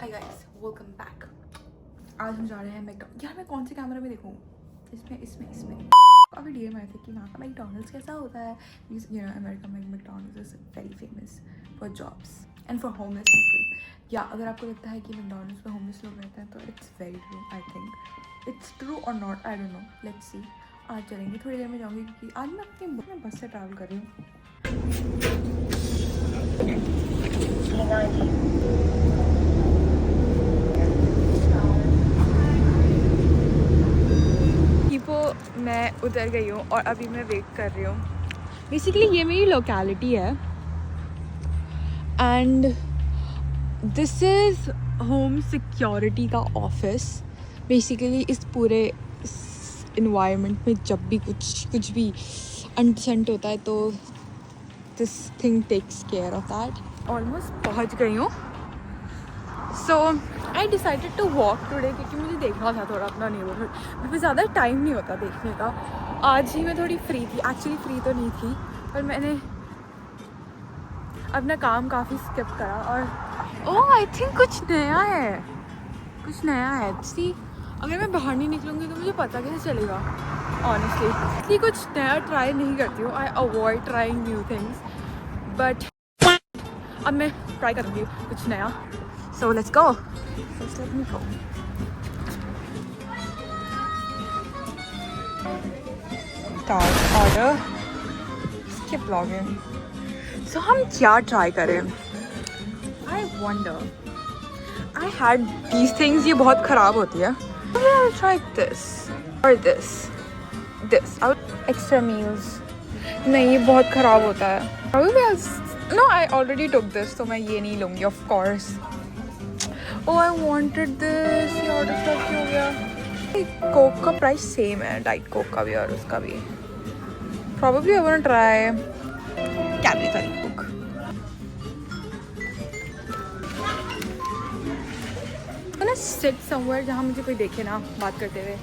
Hi guys, welcome back. आज हम जा रहे हैं मैकडॉनल्ड्स। यार मैं कौन से कैमरे में देखूँ? इसमें काफ़ी डीएम आए थे कि वहाँ का मैकडॉनल्ड्स कैसा होता है। यू नो अमेरिका में McDonald's is very famous for jobs and for homeless people. या अगर आपको लगता है कि मैकडॉनल्ड्स में होमलेस लोग रहते हैं तो it's very true. I think it's true और not, I don't know, let's see. आज चलेंगे, थोड़ी देर में जाऊँगी क्योंकि आज मैं अपनी बस से ट्रैवल कर रही हूँ। मैं उतर गई हूँ और अभी मैं वेट कर रही हूँ। बेसिकली ये मेरी लोकेलिटी है and this is home security का ऑफिस। बेसिकली इस पूरे इन्वायरमेंट में जब भी कुछ भी अनसेंट होता है तो this thing takes care of that. Almost पहुँच गई हूँ। So I decided to walk today क्योंकि मुझे देखना था थोड़ा अपना नेबरहुड। मेरे पास ज़्यादा टाइम नहीं होता देखने का। आज ही मैं थोड़ी फ्री थी, एक्चुअली फ्री तो नहीं थी पर मैंने अपना काम काफ़ी स्किप करा। और ओह आई थिंक कुछ नया है। सी अगर मैं बाहर नहीं निकलूँगी तो मुझे पता कैसे चलेगा ऑनेस्टली। इसलिए कुछ नया ट्राई नहीं करती हूँ। I avoid trying new things but अब मैं ट्राई करूँगी कुछ नया। So let's go. First let me go. Start order. Skip login. So हम क्या try करें? I wonder. I had these things. ये बहुत ख़राब होती है. Maybe I'll try this or this. Extra meals. नहीं ये बहुत ख़राब होता है. Probably no, I already took this, तो मैं ये नहीं लूँगी of course. Oh, I wanted this. ये ऑर्डर स्टॉप क्यों हो गया? कोक का प्राइस सेम है, डाइट कोक का भी और उसका भी। Probably I want to try calorie वाली कोक। तो ना sit somewhere जहाँ मुझे कोई देखे ना बात करते हुए।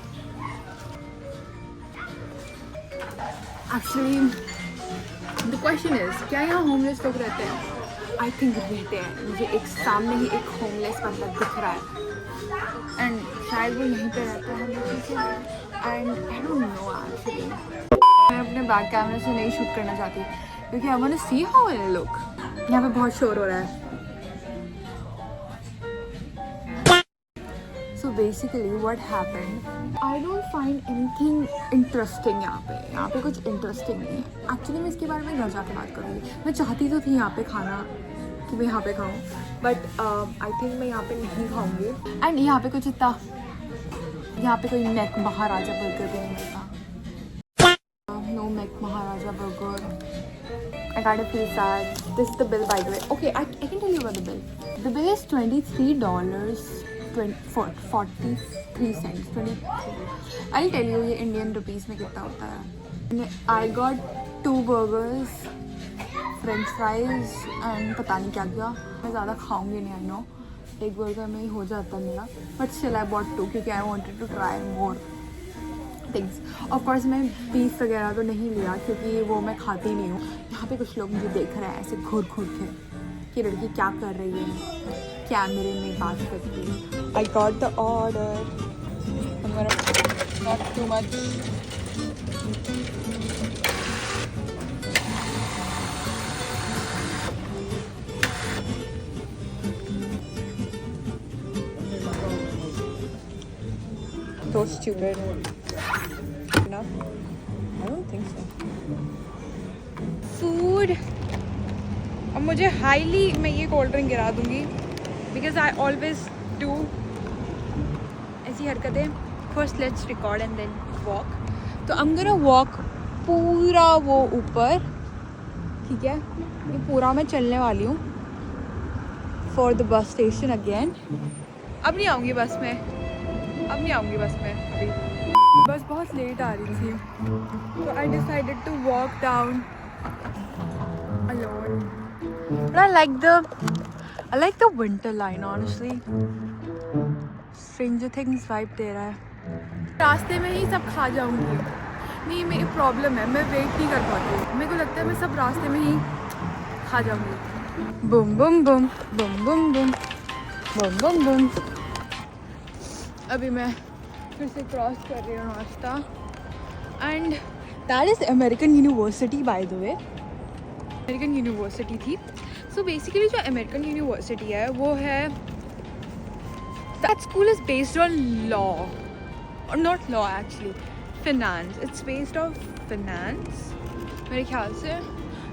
Actually, the question is, क्या यहाँ होमलेस लोग रहते हैं? आई थिंक रहते हैं। मुझे एक सामने ही एक होमलेस बंदा दिख रहा है एंड शायद वो यहीं पे रहता है and I don't no actually. मैं अपने बैक कैमरे से नहीं शूट करना चाहती क्योंकि I want to see how it look. यहाँ पे बहुत शोर हो रहा है। So basically what happened, I don't find anything interesting यहाँ पे कुछ इंटरेस्टिंग नहीं है। एक्चुअली मैं इसके बारे में घर जाके बात करूँगी। मैं चाहती तो थी यहाँ पे खाना कि मैं यहाँ पे खाऊँ बट आई थिंक मैं यहाँ पे नहीं खाऊँगी। एंड यहाँ पे कुछ इतना, यहाँ पे कोई मैक महाराजा बर्गर भी नहीं मिलता। No McMaharaja burger. I kind of feel sad. This is the bill by the way. Okay, I can tell you about the bill. The bill is $23.43। I tell you ये Indian rupees में कितना होता है। I got 2 burgers, French fries and पता नहीं क्या क्या। मैं ज़्यादा खाऊंगी नहीं, आई नो एक बर्गर में ही हो जाता है मेरा बट स्टिल आई बॉट 2 क्योंकि I wanted to try more things. Of course मैं बीफ वगैरह तो नहीं लिया क्योंकि वो मैं खाती नहीं हूँ। यहाँ पे कुछ लोग मुझे देख रहे हैं ऐसे घूर के कि लड़की क्या कर रही है कैमरे में बात करती है। I got the order, not too much. So stupid. Enough? I don't think so. Food. अब मुझे हाईली मैं ये कोल्ड ड्रिंक गिरा दूंगी बिकॉज आई ऑलवेज डू ऐसी हरकतें। First let's record and then walk. तो I'm gonna वॉक पूरा वो ऊपर, ठीक है? ये पूरा मैं चलने वाली हूँ for the bus station again. अब नहीं आऊँगी बस में अभी। बस बहुत लेट आ रही थी तो I decided to walk down alone. But I like the winter line honestly. Stranger things vibe दे रहा है। रास्ते में ही सब खा जाऊंगी। नहीं, मेरी प्रॉब्लम है, मैं वेट नहीं कर पाती। मेरे को लगता है मैं सब रास्ते में ही खा जाऊंगी। Boom boom boom boom boom boom. बम बम बम। अभी मैं फिर से क्रॉस कर रही हूँ रास्ता and that is American University by the way. American University थी। सो बेसिकली जो अमेरिकन यूनिवर्सिटी है वो है, that school is based on law, और not law actually, finance. It's based on finance मेरे ख्याल से।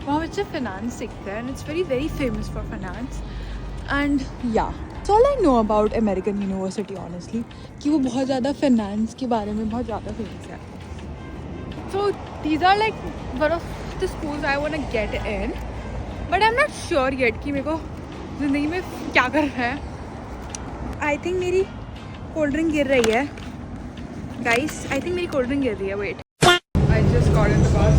वहाँ बच्चे फिनांस सीखते हैं and it's very famous for finance and या so all I know about American university honestly, कि वो बहुत ज़्यादा फिनांस के बारे में बहुत ज़्यादा फेमस है। So these are like one of the schools I want to get in, but I am not sure yet कि मेरे को ज़िंदगी में क्या करना है। आई थिंक मेरी कोल्ड ड्रिंक गिर रही है गाइस, आई थिंक मेरी कोल्ड ड्रिंक गिर रही है। Wait, I just got in the bus.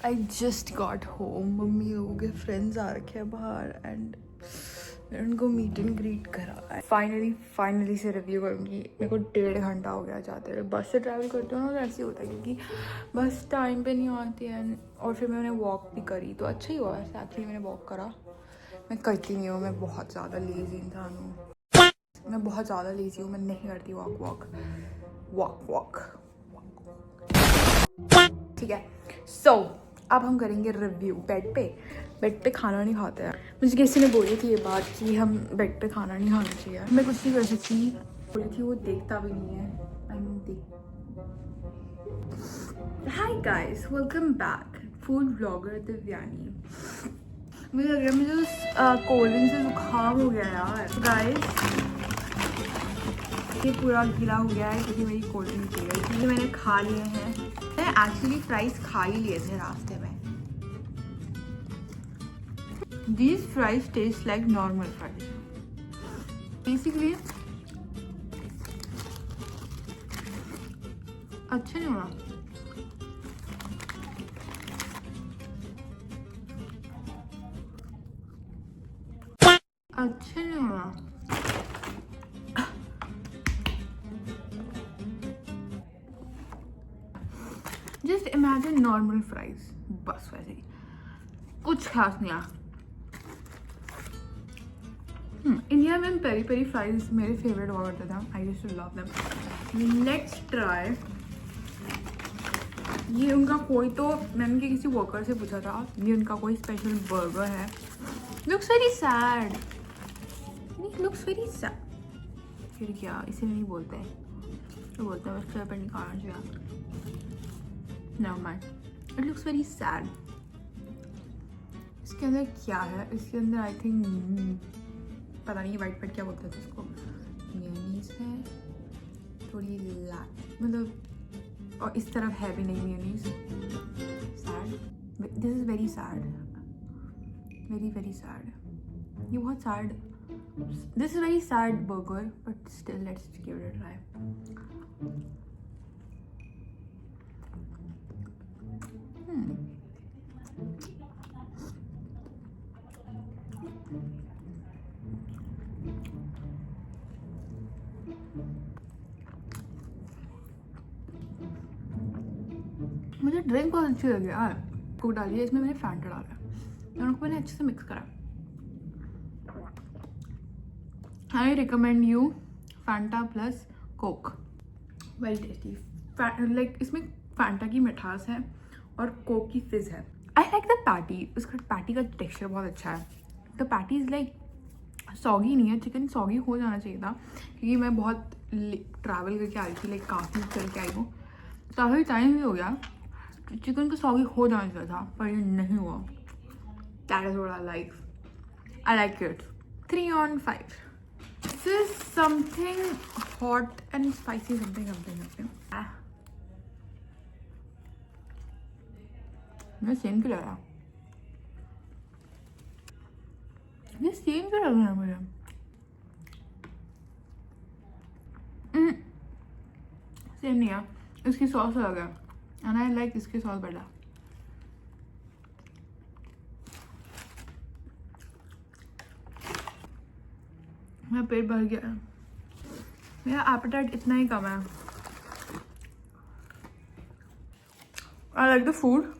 I just got home. Mummy लोगों के फ्रेंड्स आ रखे हैं बाहर एंड उनको मीट एंड ग्रीट करा। फाइनली से रिव्यू करूँगी। मेरे को 1.5 घंटा हो गया जाते हुए। बस से ट्रैवल करते हो ना तो ऐसे ही होता है, क्योंकि बस टाइम पे नहीं आती है। और फिर मैंने वॉक भी करी तो अच्छा ही हुआ वैसे एक्चुअली मैंने वॉक करा। मैं करती नहीं हूँ, मैं बहुत ज़्यादा लेज़ी इंसान हूँ। मैं बहुत ज़्यादा लेज़ी हूँ, मैं नहीं करती वॉक। ठीक है, सो अब हम करेंगे रिव्यू। बेड पे खाना नहीं खाते हैं। मुझे किसी ने बोली थी ये बात कि हम बेड पे खाना नहीं खाना चाहिए। मैं कुछ नहीं कर सकती, बोली थी। वो देखता भी नहीं है। Hi guys, welcome back. Food blogger Divyani. मुझे लग रहा है मुझे कोल्ड ड्रिंक से जुकाम हो गया यार। गाइस ये पूरा गीला हो गया है क्योंकि मेरी कोल्ड ड्रिंक पी गई। क्योंकि मैंने खा लिए हैं, मैं एक्चुअली फ्राइज खा ही लिए थे रास्ते में। These fries taste like normal fries. Basically, अच्छे नहीं हुआ। अच्छे नहीं हुआ। Just imagine normal fries. बस वैसे ही, कुछ खास नहीं आ। इंडिया में पेरी पेरी फ्राइज मेरे फेवरेट हुआ करते थे। I used to love them. Let's try. ये उनका कोई तो, मैंने किसी वर्कर से पूछा था, ये उनका कोई स्पेशल बर्गर है। Looks very sad. Looks very sad. फिर क्या इसे नहीं बोलते, तो बोलते हैं उसके ऊपर निकालना चाहिए। No mind, it looks very sad. इसके अंदर क्या है? इसके अंदर आई थिंक पता नहीं वाइट क्या बोलते थे उसको। मेयोनीज है थोड़ी मतलब, और इस तरफ है भी नहीं mayonnaise. Sad, this is very sad, very sad. ये बहुत sad, this is very sad burger, but still let's give it a try. मुझे ड्रिंक बहुत अच्छी लगी यार। कोक डाली है इसमें, मैंने फैंटा डाला है, दोनों को मैंने अच्छे से मिक्स करा। I recommend you Fanta plus Coke, very tasty. Like इसमें फैंटा की मिठास है और कोक की फिज है। आई लाइक द पैटी, उसका पैटी का टेक्सचर बहुत अच्छा है। The patty is like soggy नहीं है, चिकन सॉगी हो जाना चाहिए था, क्योंकि मैं बहुत ट्रैवल करके आई थी, लाइक काफ़ी करके आई हूँ, काफ़ी टाइम भी हो गया। चिकन का सॉगी हो जाना चाहिए था, पर ये नहीं हुआ। That is what I like it. 3 on 5. This is something hot and spicy, something. मैं सेम क्यों लग रहा? ये सेम क्यों लग रहा है मुझे? सेम नहीं है, इसकी सॉस अलग है एंड आई लाइक इसकी सॉस बेटर। मेरा पेट भर गया है, मेरा एपेटाइट इतना ही कम है। I like the food.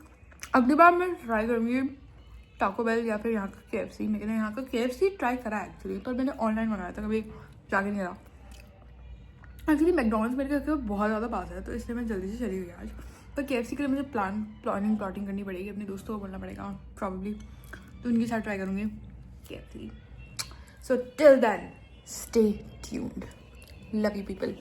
अगली बार मैं ट्राई करूँगी टाको बेल या फिर यहाँ का KFC। मैंने यहाँ का KFC ट्राई करा है एक्चुअली, पर मैंने ऑनलाइन मंगाया था, कभी जाके नहीं करा। एक्चुअली मैकडोनल्ड्स मेरे घर के बहुत ज़्यादा पास है, तो इसलिए मैं जल्दी से चली गई आज। पर KFC के लिए मुझे प्लॉटिंग करनी पड़ेगी, अपने दोस्तों को बोलना पड़ेगा प्रॉब्ली, तो उनके साथ ट्राई करूँगी KFC। So till then stay tuned, love you people.